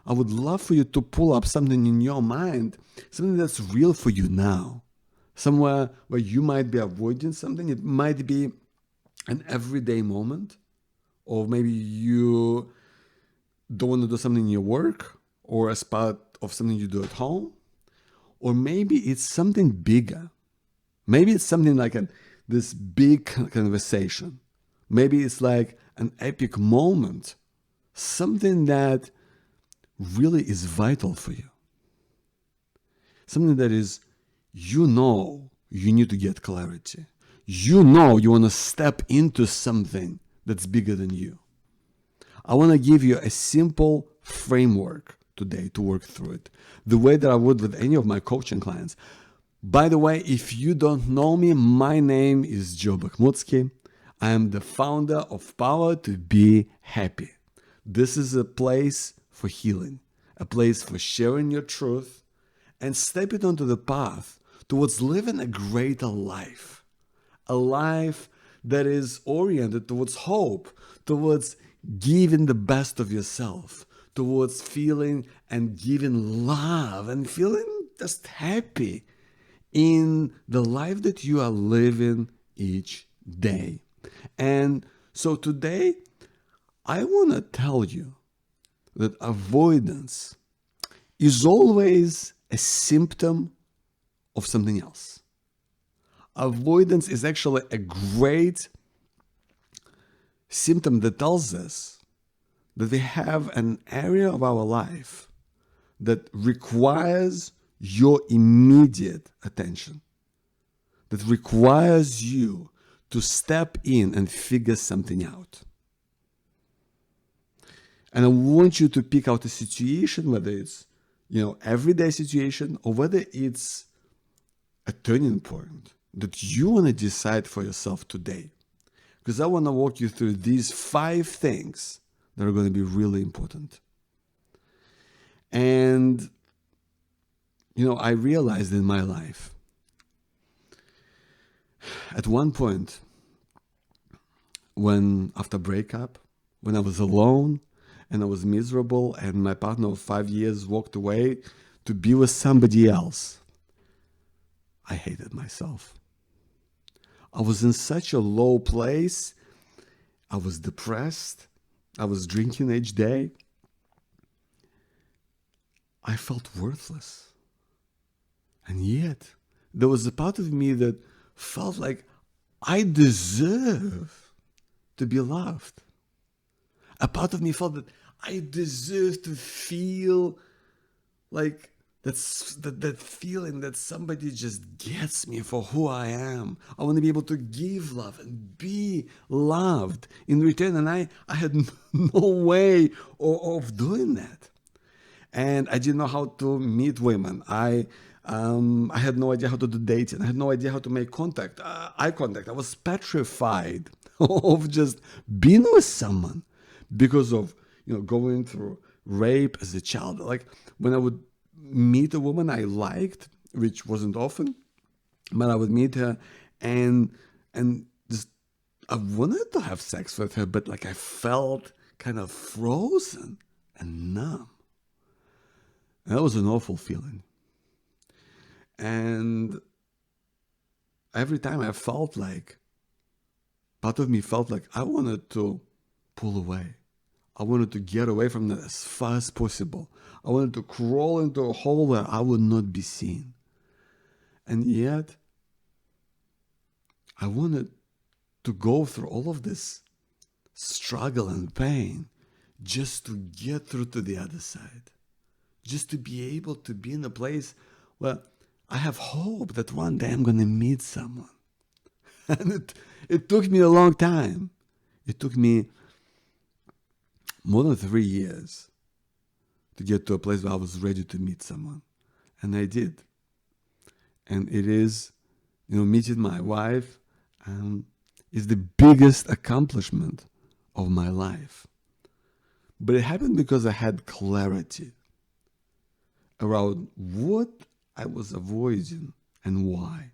I would love for you to pull up something in your mind, something that's real for you now. Somewhere where you might be avoiding something. It might be an everyday moment, or maybe you don't want to do something in your work or as part of something you do at home, or maybe it's something bigger. Maybe it's something like this big conversation. Maybe it's like an epic moment, something that really is vital for you. Something that is, you need to get clarity. You want to step into something that's bigger than you. I want to give you a simple framework today to work through it, the way that I would with any of my coaching clients. By the way, if you don't know me, my name is Joe Bakhmutsky. I am the founder of Power to Be Happy. This is a place for healing, a place for sharing your truth and stepping onto the path towards living a greater life. A life that is oriented towards hope, towards giving the best of yourself, towards feeling and giving love and feeling just happy in the life that you are living each day. And so today, I want to tell you that avoidance is always a symptom of something else. Avoidance is actually a great symptom that tells us that we have an area of our life that requires your immediate attention, that requires you to step in and figure something out. And I want you to pick out a situation, whether it's, everyday situation or whether it's a turning point that you want to decide for yourself today. Because I want to walk you through these 5 things that are going to be really important. And, I realized in my life, at one point, when after breakup, when I was alone and I was miserable and my partner of 5 years walked away to be with somebody else, I hated myself. I was in such a low place. I was depressed. I was drinking each day. I felt worthless. And yet, there was a part of me that felt like I deserve to be loved. A part of me felt that I deserve to feel like that feeling that somebody just gets me for who I am. I want to be able to give love and be loved in return. And I had no way of doing that. And I didn't know how to meet women. I had no idea how to do dating. I had no idea how to make eye contact. I was petrified of just being with someone because of, going through rape as a child. Like when I would meet a woman I liked, which wasn't often, but I would meet her and just I wanted to have sex with her, but like I felt kind of frozen and numb. And that was an awful feeling. And every time I felt like, part of me felt like I wanted to pull away. I wanted to get away from that as far as possible. I wanted to crawl into a hole where I would not be seen. And yet, I wanted to go through all of this struggle and pain just to get through to the other side. Just to be able to be in a place where I have hope that one day I'm going to meet someone. And it took me a long time. It took me more than 3 years to get to a place where I was ready to meet someone. And I did. And it is, meeting my wife is the biggest accomplishment of my life. But it happened because I had clarity around what I was avoiding and why.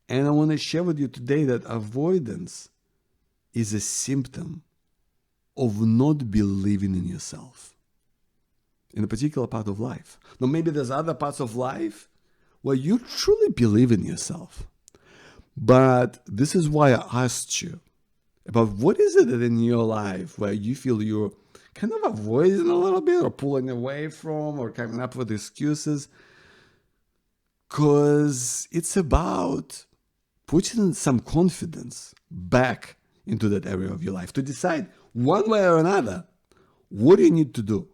And I want to share with you today that avoidance is a symptom of not believing in yourself. in a particular part of life. Now, maybe there's other parts of life where you truly believe in yourself. But this is why I asked you about what is it in your life where you feel you're kind of avoiding a little bit or pulling away from or coming up with excuses. Because it's about putting some confidence back into that area of your life to decide one way or another what do you need to do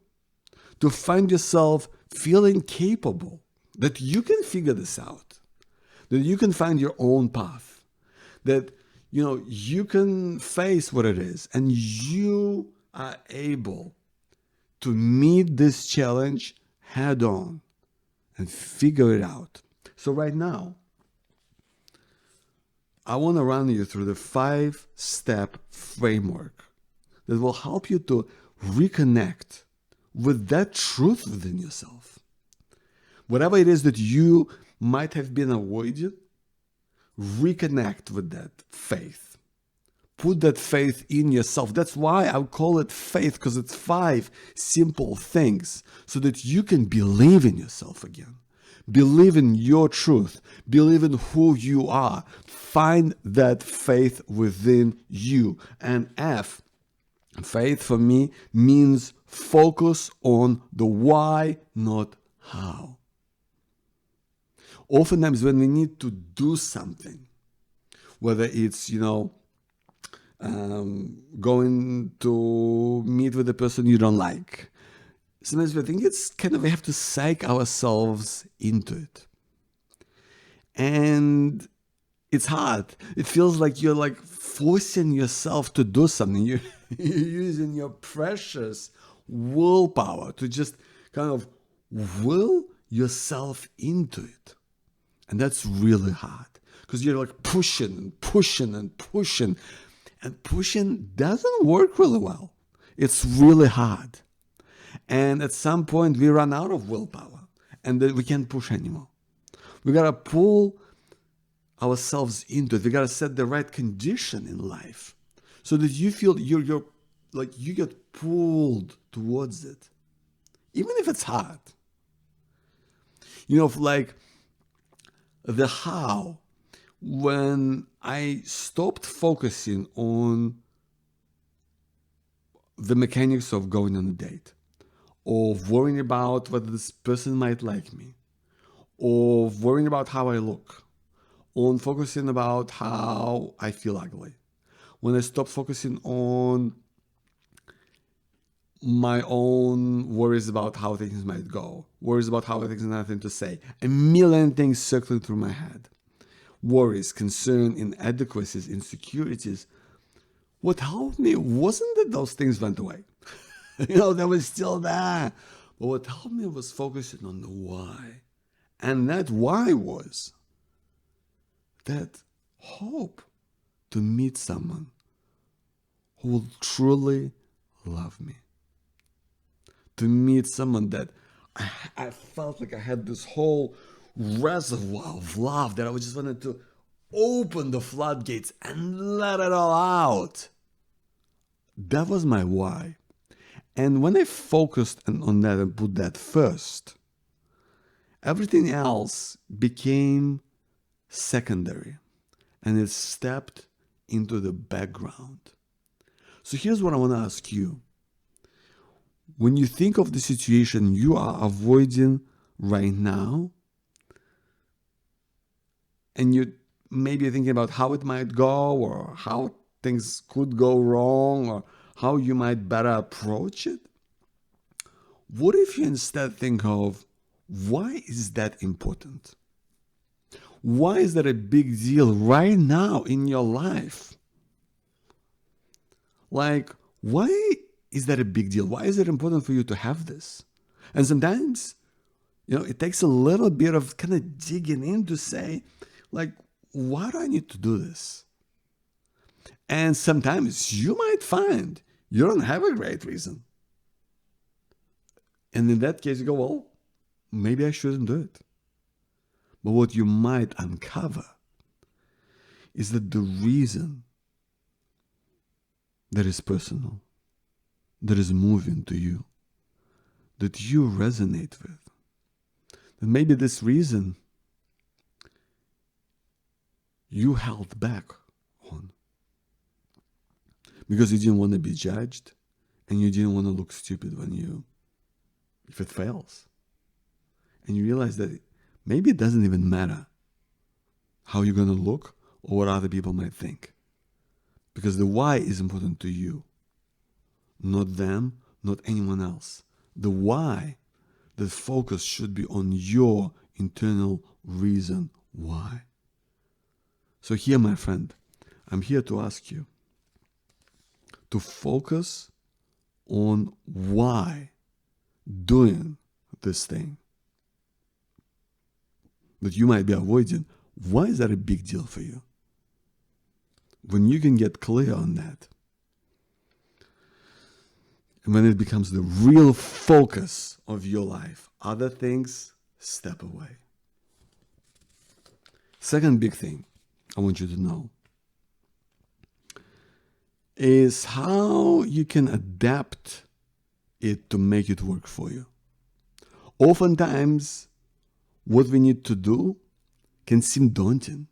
to find yourself feeling capable that you can figure this out, that you can find your own path, that you can face what it is and you are able to meet this challenge head on and figure it out. So right now, I want to run you through the 5-step framework that will help you to reconnect with that truth within yourself. Whatever it is that you might have been avoiding, reconnect with that faith. Put that faith in yourself. That's why I call it faith, because it's 5 simple things so that you can believe in yourself again. Believe in your truth. Believe in who you are. Find that faith within you. And F, faith for me means focus on the why, not how. Oftentimes when we need to do something, whether it's, going to meet with a person you don't like, sometimes we think it's we have to psych ourselves into it. And it's hard. It feels like you're like forcing yourself to do something. You're using your precious willpower to just kind of will yourself into it. And that's really hard because you're like pushing and pushing and pushing. And pushing doesn't work really well. It's really hard. And at some point we run out of willpower and then we can't push anymore. We got to pull ourselves into it. We got to set the right condition in life so that you feel you're like you get pulled towards it. Even if it's hard. Like the how, when I stopped focusing on the mechanics of going on a date, of worrying about whether this person might like me, of worrying about how I look, on focusing about how I feel ugly. When I stopped focusing on my own worries about how things might go, worries about how things are nothing to say, a million things circling through my head, worries, concern, inadequacies, insecurities. What helped me wasn't that those things went away. They were still there. But what helped me was focusing on the why. And that why was that hope to meet someone who will truly love me. To meet someone that I felt like I had this whole reservoir of love that I just wanted to open the floodgates and let it all out. That was my why. And when I focused on that and put that first, everything else became secondary and it stepped into the background. So here's what I want to ask you. When you think of the situation you are avoiding right now, and you maybe thinking about how it might go or how things could go wrong or how you might better approach it, what if you instead think of why is that important? Why is that a big deal right now in your life? Like, why is that a big deal? Why is it important for you to have this? And sometimes, it takes a little bit of kind of digging in to say, like, why do I need to do this? And sometimes you might find you don't have a great reason. And in that case, you go, well, maybe I shouldn't do it. But what you might uncover is that the reason that is personal, that is moving to you, that you resonate with. And maybe this reason you held back on because you didn't want to be judged and you didn't want to look stupid if it fails. And you realize that maybe it doesn't even matter how you're going to look or what other people might think. Because the why is important to you, not them, not anyone else. The why, the focus should be on your internal reason why. So here, my friend, I'm here to ask you to focus on why doing this thing that you might be avoiding. Why is that a big deal for you? When you can get clear on that, and when it becomes the real focus of your life, other things step away. Second big thing I want you to know is how you can adapt it to make it work for you. Oftentimes, what we need to do can seem daunting.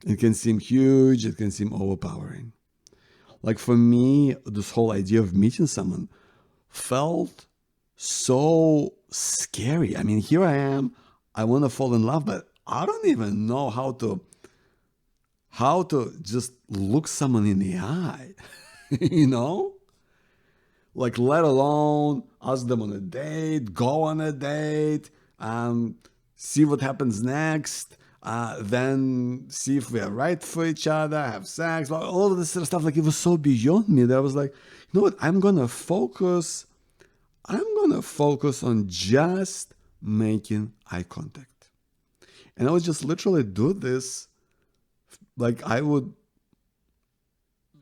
It can seem huge. It can seem overpowering. Like for me, this whole idea of meeting someone felt so scary. I mean, here I am. I want to fall in love, but I don't even know how to just look someone in the eye, you know? Like, let alone ask them on a date, go on a date, see what happens next, then see if we are right for each other, have sex, all of this sort of stuff. Like, it was so beyond me that I was like, you know what? I'm gonna focus on just making eye contact. And I would just literally do this. Like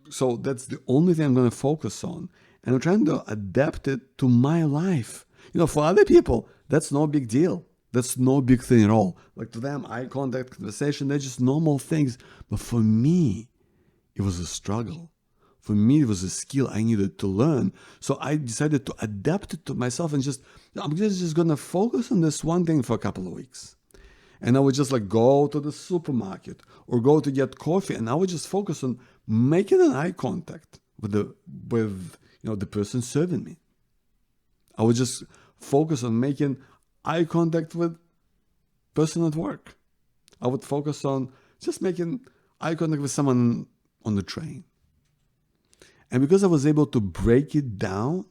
so that's the only thing I'm going to focus on. And I'm trying to adapt it to my life. You know, for other people, that's no big deal. That's no big thing at all. Like to them, eye contact, conversation, they're just normal things. But for me, it was a struggle. For me, it was a skill I needed to learn. So I decided to adapt it to myself and I'm just going to focus on this one thing for a couple of weeks. And I would just like go to the supermarket or go to get coffee, and I would just focus on making an eye contact with the person serving me. I would just focus on making eye contact with person at work. I would focus on just making eye contact with someone on the train. And because I was able to break it down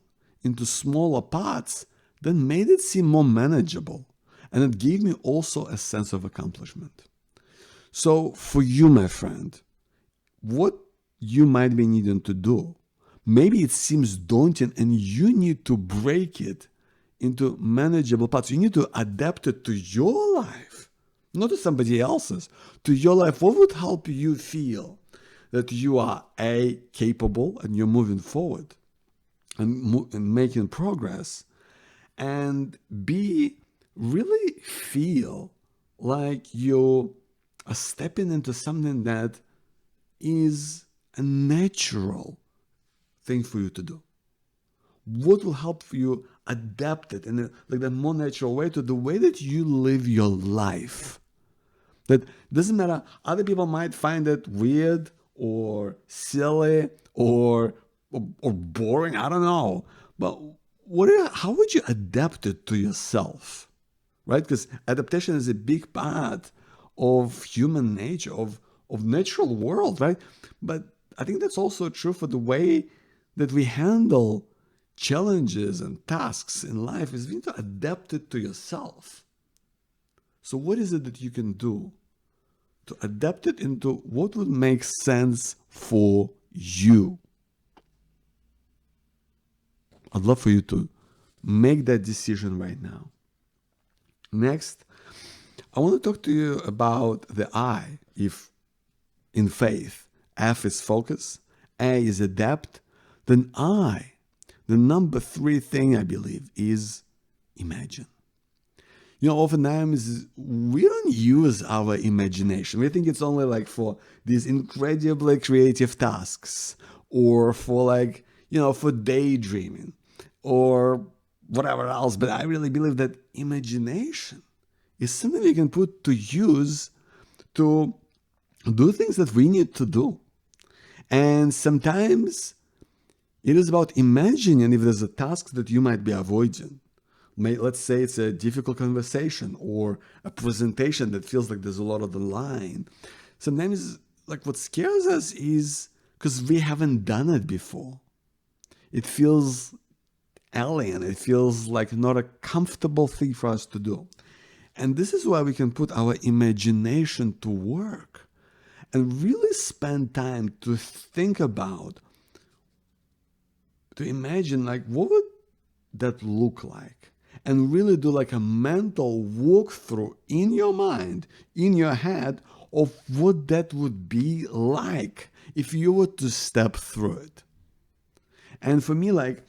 into smaller parts, that made it seem more manageable. And it gave me also a sense of accomplishment. So for you, my friend, what you might be needing to do, maybe it seems daunting and you need to break it into manageable parts. You need to adapt it to your life, not to somebody else's, to your life. What would help you feel that you are A, capable and you're moving forward and making progress, and B, really feel like you are stepping into something that is a natural thing for you to do? What will help you adapt it in a more natural way to the way that you live your life? That doesn't matter. Other people might find it weird or silly or boring. I don't know. But how would you adapt it to yourself? Right? Because adaptation is a big part of human nature, of natural world, right? But I think that's also true for the way that we handle challenges and tasks in life. Is you need to adapt it to yourself. So what is it that you can do to adapt it into what would make sense for you? I'd love for you to make that decision right now. Next, I want to talk to you about the I, if in faith, F is focus, A is adapt, then I, the number 3 thing I believe is imagine. You know, oftentimes we don't use our imagination. We think it's only like for these incredibly creative tasks or for for daydreaming or whatever else, but I really believe that imagination is something we can put to use to do things that we need to do. And sometimes it is about imagining if there's a task that you might be avoiding. Let's say it's a difficult conversation or a presentation that feels like there's a lot on the line. Sometimes, like, what scares us is because we haven't done it before. It feels alien. It feels like not a comfortable thing for us to do. And this is why we can put our imagination to work and really spend time to think about, to imagine, like, what would that look like? And really do like a mental walkthrough in your mind, in your head, of what that would be like if you were to step through it. And for me, like,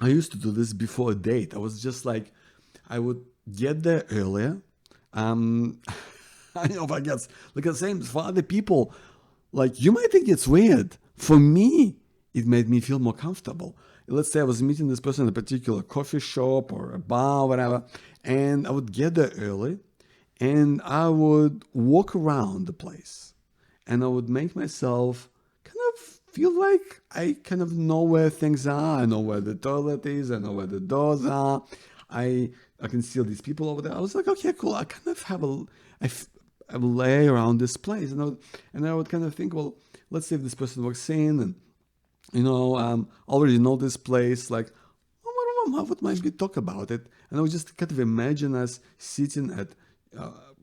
I used to do this before a date. I was just like, I would get there earlier. I know if I guess, like the same for other people, like you might think it's weird. For me, it made me feel more comfortable. Let's say I was meeting this person in a particular coffee shop or a bar, whatever, and I would get there early and I would walk around the place and I would make myself kind of feel like I kind of know where things are. I know where the toilet is. I know where the doors are. I can see all these people over there. I was like, okay, cool. I kind of have a lay around this place. And I would kind of think, well, let's say if this person walks in and, already know this place, like, what might we talk about it? And I would just kind of imagine us sitting at,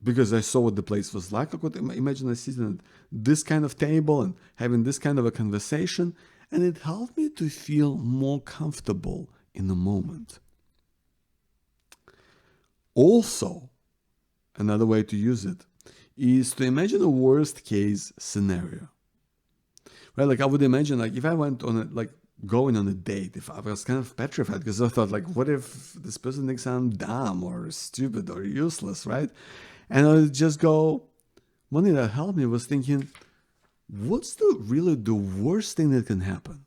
because I saw what the place was like, I could imagine us sitting at this kind of table and having this kind of a conversation. And it helped me to feel more comfortable in the moment. Also, another way to use it is to imagine a worst case scenario. Right? Like I would imagine, like if I went on going on a date, if I was kind of petrified because I thought, like, what if this person thinks I'm dumb or stupid or useless, right? And I would just go, one thing that helped me was thinking, what's really the worst thing that can happen?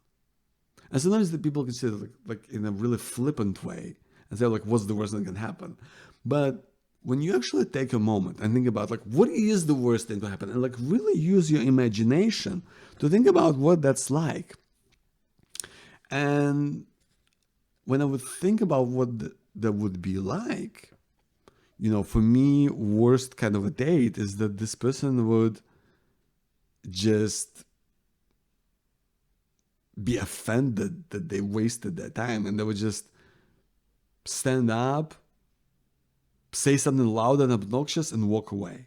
And sometimes the people consider like in a really flippant way and say, like, what's the worst thing that can happen? But when you actually take a moment and think about, like, what is the worst thing to happen, and like really use your imagination to think about what that's like. And when I would think about what that would be like, for me, worst kind of a date is that this person would just be offended that they wasted their time, and they would just stand up, say something loud and obnoxious, and walk away.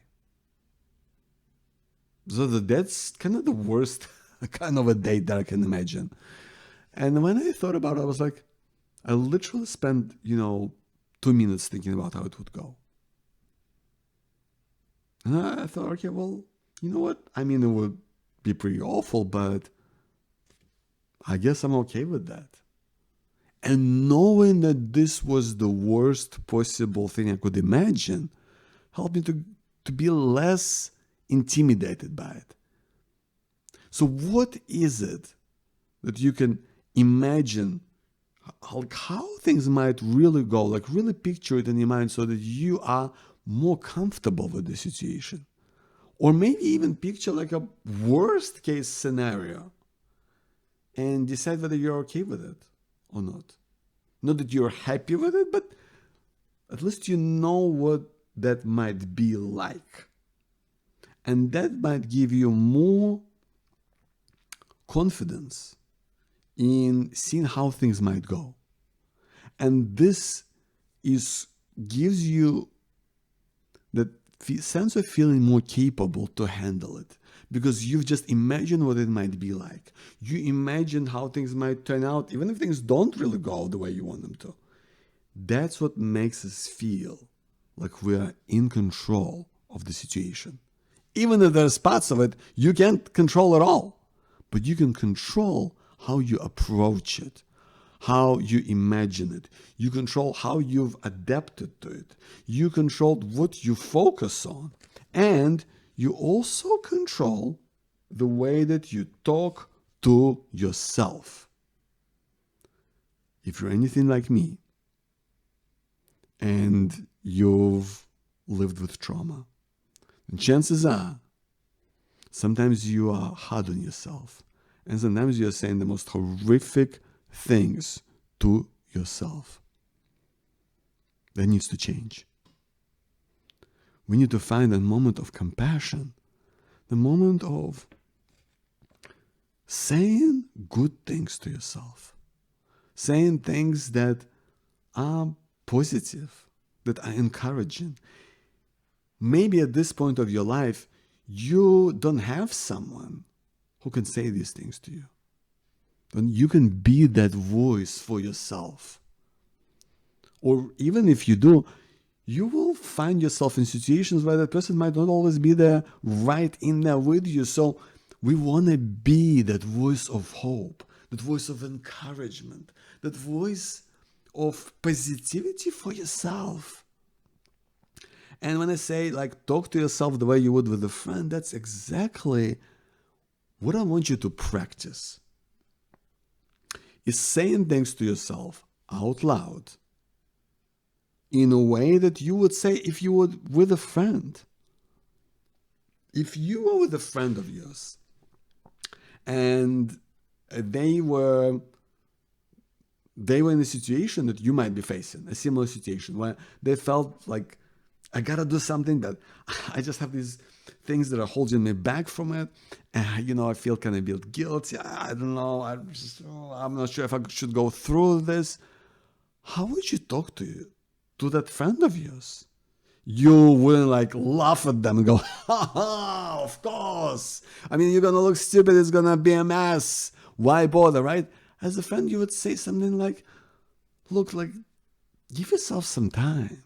So that's kind of the worst kind of a date that I can imagine. And when I thought about it, I was like, I literally spent, 2 minutes thinking about how it would go. And I thought, okay, well, you know what? I mean, it would be pretty awful, but I guess I'm okay with that. And knowing that this was the worst possible thing I could imagine helped me to be less intimidated by it. So what is it that you can imagine how things might really go, like really picture it in your mind so that you are more comfortable with the situation? Or maybe even picture like a worst case scenario and decide whether you're okay with it or not. Not that you're happy with it, but at least you know what that might be like. And that might give you more confidence in seeing how things might go. And this gives you that sense of feeling more capable to handle it, because you've just imagined what it might be like. You imagine how things might turn out, even if things don't really go the way you want them to. That's what makes us feel like we are in control of the situation. Even if there's parts of it you can't control at all, but you can control how you approach it, how you imagine it. You control how you've adapted to it. You control what you focus on. And you also control the way that you talk to yourself. If you're anything like me, and you've lived with trauma. And chances are, sometimes you are hard on yourself. And sometimes you're saying the most horrific things to yourself. That needs to change. We need to find a moment of compassion, the moment of saying good things to yourself, saying things that are positive, that are encouraging. Maybe at this point of your life, you don't have someone who can say these things to you. Then you can be that voice for yourself. Or even if you do, you will find yourself in situations where that person might not always be there, right in there with you. So we want to be that voice of hope, that voice of encouragement, that voice of positivity for yourself. And when I say like talk to yourself the way you would with a friend, that's exactly what I want you to practice. Is saying things to yourself out loud in a way that you would say if you were with a friend. If you were with a friend of yours and they were in a situation that you might be facing, a similar situation where they felt like, I gotta do something, but I just have these things that are holding me back from it. And, I feel kind of a bit guilty. I don't know. I'm not sure if I should go through this. How would you talk to that friend of yours? You wouldn't like laugh at them and go, ha ha, of course. I mean, you're going to look stupid. It's going to be a mess. Why bother, right? As a friend, you would say something like, look, like, give yourself some time.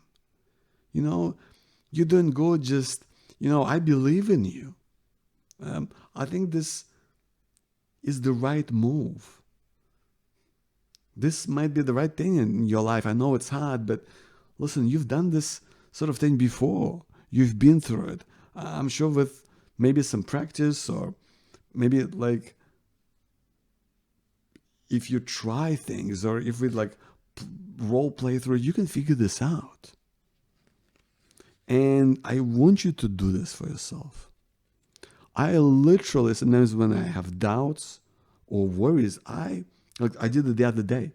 You're doing good. Just, I believe in you. I think this is the right move. This might be the right thing in your life. I know it's hard, but listen, you've done this sort of thing before. You've been through it. I'm sure with maybe some practice, or maybe like if you try things, or if we like role play through it, you can figure this out. And I want you to do this for yourself. I literally, sometimes when I have doubts or worries, I did it the other day.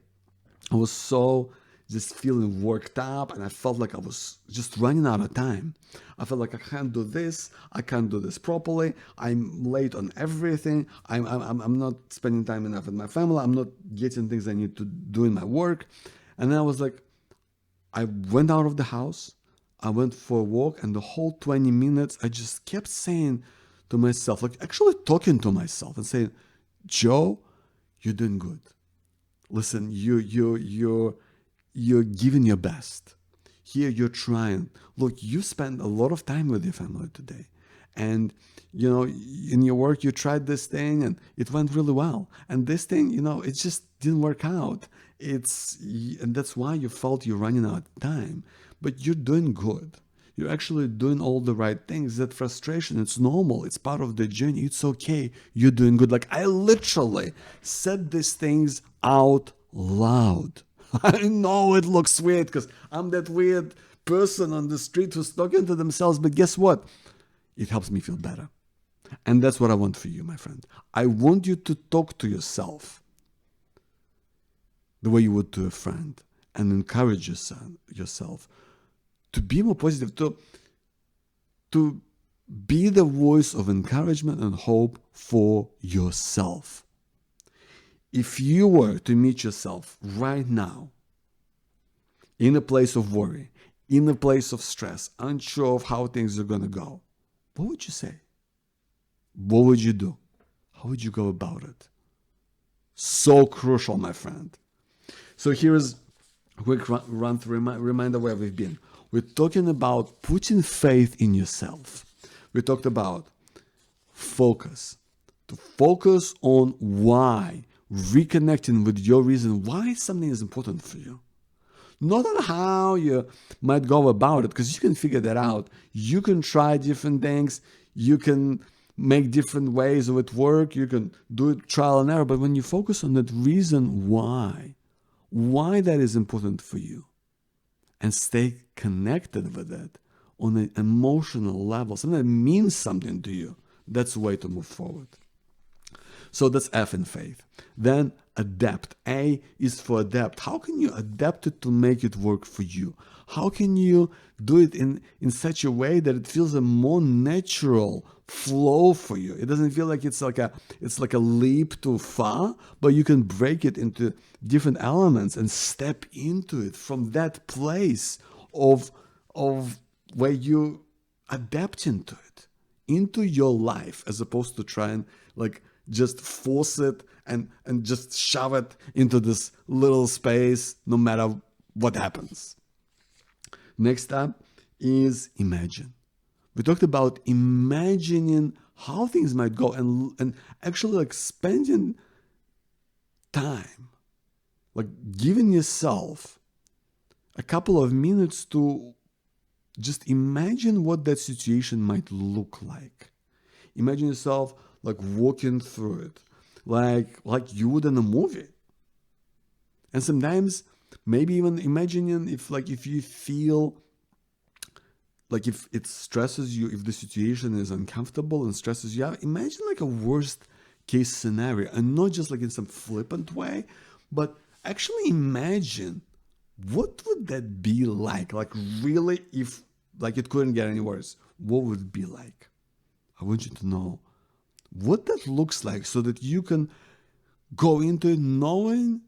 I was so just feeling worked up, and I felt like I was just running out of time. I felt like I can't do this properly. I'm late on everything. I'm not spending time enough with my family. I'm not getting things I need to do in my work. And then I was like, I went out of the house. I went for a walk, and the whole 20 minutes, I just kept saying to myself, like actually talking to myself and saying, Joe, you're doing good. Listen, you're giving your best. Here you're trying. Look, you spent a lot of time with your family today. And, in your work, you tried this thing and it went really well. And this thing, it just didn't work out. And that's why you felt you're running out of time. But you're doing good. You're actually doing all the right things. That frustration, it's normal. It's part of the journey. It's okay. You're doing good. Like I literally said these things out loud. I know it looks weird because I'm that weird person on the street who's talking to themselves. But guess what? It helps me feel better. And that's what I want for you, my friend. I want you to talk to yourself the way you would to a friend and encourage yourself to be more positive, to be the voice of encouragement and hope for yourself. If you were to meet yourself right now in a place of worry, in a place of stress, unsure of how things are going to go, what would you say? What would you do? How would you go about it? So crucial, my friend. So here's a quick run through reminder where we've been. We're talking about putting faith in yourself. We talked about focus. To focus on why. Reconnecting with your reason why something is important for you. Not on how you might go about it, because you can figure that out. You can try different things. You can make different ways of it work. You can do it trial and error. But when you focus on that reason why that is important for you, and stay connected with it on an emotional level, something that means something to you. That's the way to move forward. So that's F in faith. Then adapt. A is for adapt. How can you adapt it to make it work for you? How can you do it in such a way that it feels a more natural flow for you? It doesn't feel like it's like a leap too far, but you can break it into different elements and step into it from that place of where you adapt into it, into your life, as opposed to try and like just force it and just shove it into this little space no matter what happens. Next up is imagine. We talked about imagining how things might go and actually like spending time, like giving yourself a couple of minutes to just imagine what that situation might look like. Imagine yourself like walking through it, like you would in a movie. And sometimes maybe even imagining if you feel like if it stresses you, if the situation is uncomfortable and stresses you out, imagine like a worst case scenario, and not just like in some flippant way, but actually imagine what would that be like really, if like it couldn't get any worse, what would it be like? I want you to know what that looks like so that you can go into it knowing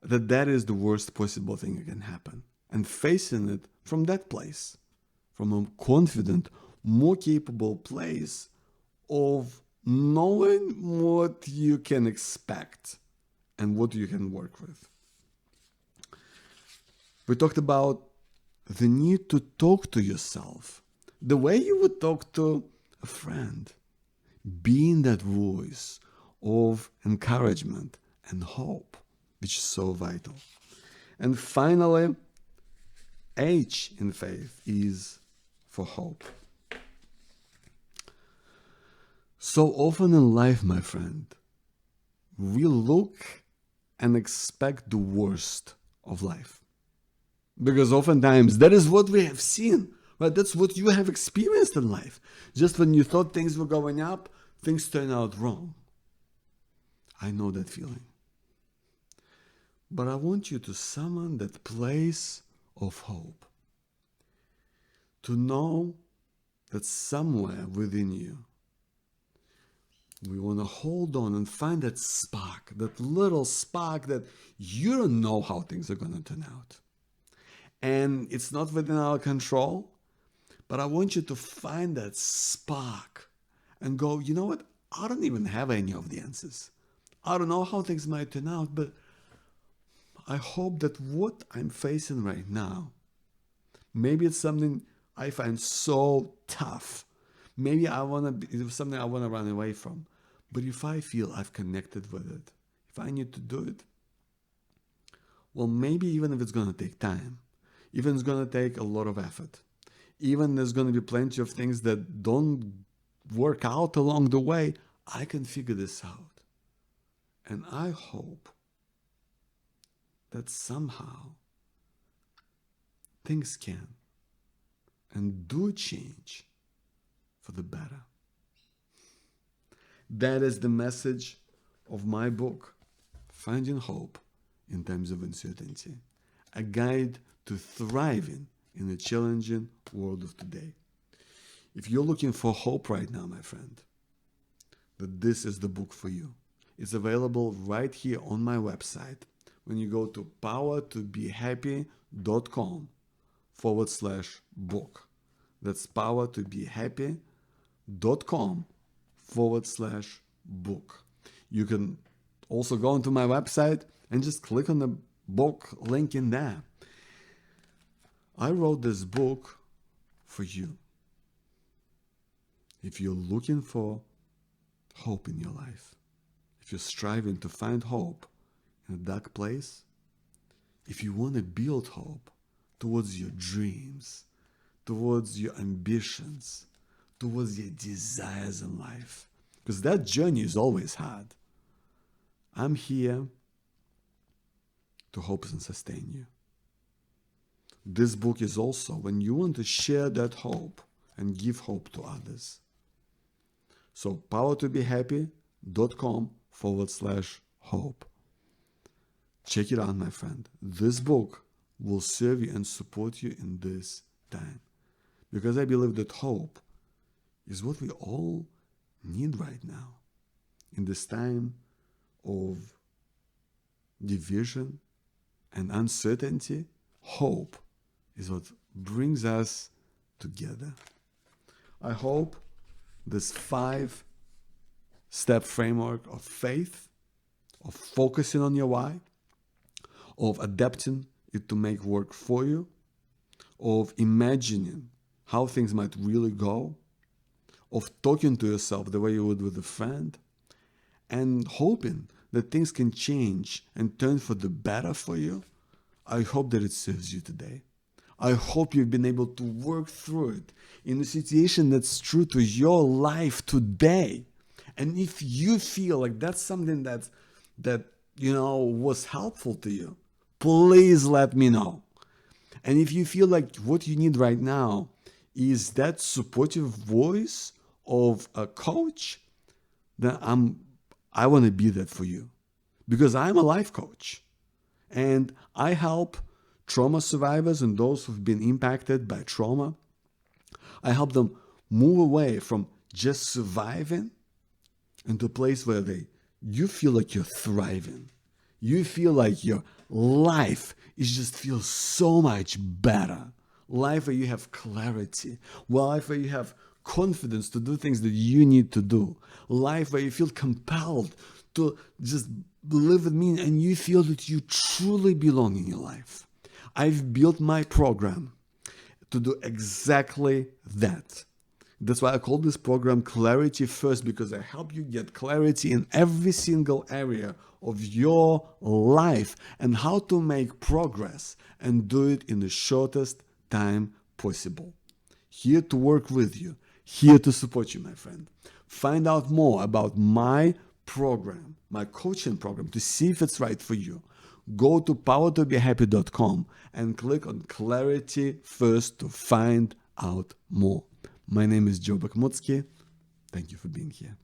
that that is the worst possible thing that can happen, and facing it from that place, from a confident, more capable place of knowing what you can expect and what you can work with. We talked about the need to talk to yourself the way you would talk to a friend, being that voice of encouragement and hope, which is so vital. And finally, H in faith is for hope. So often in life, my friend, we look and expect the worst of life. Because oftentimes that is what we have seen, right? That's what you have experienced in life. Just when you thought things were going up, things turn out wrong. I know that feeling. But I want you to summon that place of hope. To know that somewhere within you, we want to hold on and find that spark, that little spark that you don't know how things are going to turn out. And it's not within our control, but I want you to find that spark and go, you know what? I don't even have any of the answers. I don't know how things might turn out, but I hope that what I'm facing right now, maybe it's something I find so tough. Maybe it's something I want to run away from. But if I feel I've connected with it, if I need to do it, well, maybe even if it's going to take time, even it's going to take a lot of effort, even there's going to be plenty of things that don't work out along the way, I can figure this out. And I hope that somehow things can and do change for the better. That is the message of my book, Finding Hope in Times of Uncertainty, a guide to thriving in the challenging world of today. If you're looking for hope right now, my friend, that this is the book for you. It's available right here on my website. When you go to powertobehappy.com/book. That's powertobehappy.com/book. You can also go onto my website and just click on the book link in there. I wrote this book for you. If you're looking for hope in your life, if you're striving to find hope in a dark place, if you want to build hope towards your dreams, towards your ambitions, towards your desires in life, because that journey is always hard, I'm here to hope and sustain you. this book is also when you want to share that hope and give hope to others. So powertobehappy.com/hope. Check it out, my friend. This book will serve you and support you in this time. Because I believe that hope is what we all need right now. In this time of division and uncertainty, hope is what brings us together. I hope this 5-step framework of faith, of focusing on your why, of adapting it to make work for you, of imagining how things might really go, of talking to yourself the way you would with a friend, and hoping that things can change and turn for the better for you. I hope that it serves you today. I hope you've been able to work through it in a situation that's true to your life today. And if you feel like that's something that was helpful to you, please let me know. And if you feel like what you need right now is that supportive voice of a coach, then I want to be that for you, because I'm a life coach and I help trauma survivors and those who've been impacted by trauma. I help them move away from just surviving into a place where you feel like you're thriving. You feel like your life feels so much better. Life where you have clarity. Life where you have confidence to do things that you need to do. Life where you feel compelled to just live with me and you feel that you truly belong in your life. I've built my program to do exactly that. That's why I call this program Clarity First, because I help you get clarity in every single area of your life and how to make progress and do it in the shortest time possible. Here to work with you, here to support you, my friend. Find out more about my program, my coaching program, to see if it's right for you. Go to powertobehappy.com and click on Clarity First to find out more. My name is Joe Bakhmutsky. Thank you for being here.